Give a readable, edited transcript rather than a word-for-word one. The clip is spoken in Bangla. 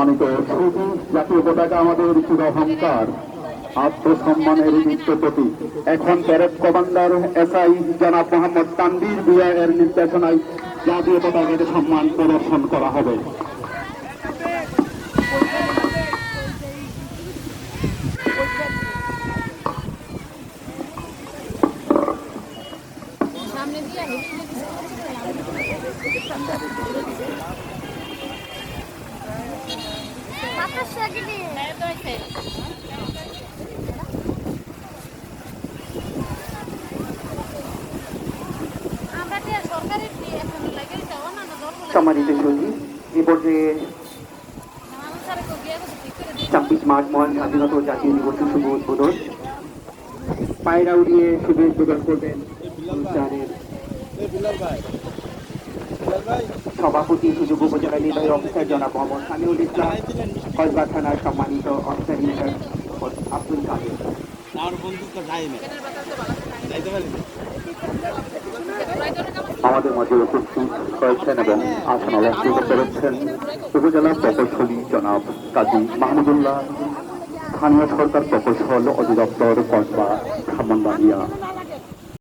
সম্মানিত শুধু জাতীয় পতাকা আমাদের চির অহংকার, আত্মসম্মানের নিত্য প্রতীক। এখন প্যারেড কমান্ডার এসআই জনাব মোহাম্মদ তানভীর ভূঁইয়া এর নির্দেশনায় জাতীয় পতাকাকে সম্মান প্রদর্শন করা হবে। সম্মানিত সুধী, এ পর্যায়ে 26 মার্চ মহান স্বাধীনতা ও জাতীয় দিবসের শুভ উদ্বোধন পায়রা উড়িয়ে শুভ উদ্বোধন করবেন অনুষ্ঠানের সভাপতি সুযোগ উপজেলা নির্বাহী অফিসার জনাব মোহাম্মদ সামিউল ইসলাম, কসবা থানার সম্মানিত অফিসার ইনচার্জ আব্দুল কাদের। আমাদের মাঝে উপস্থিত হয়েছেন এবং আসন অলঙ্কৃত করেছেন উপজেলা প্রকৌশলী জনাব কাজী মাহমুদুল্লাহ, স্থানীয় সরকার প্রকৌশল অধিদপ্তর কসবা ব্রাহ্মণবাড়িয়া।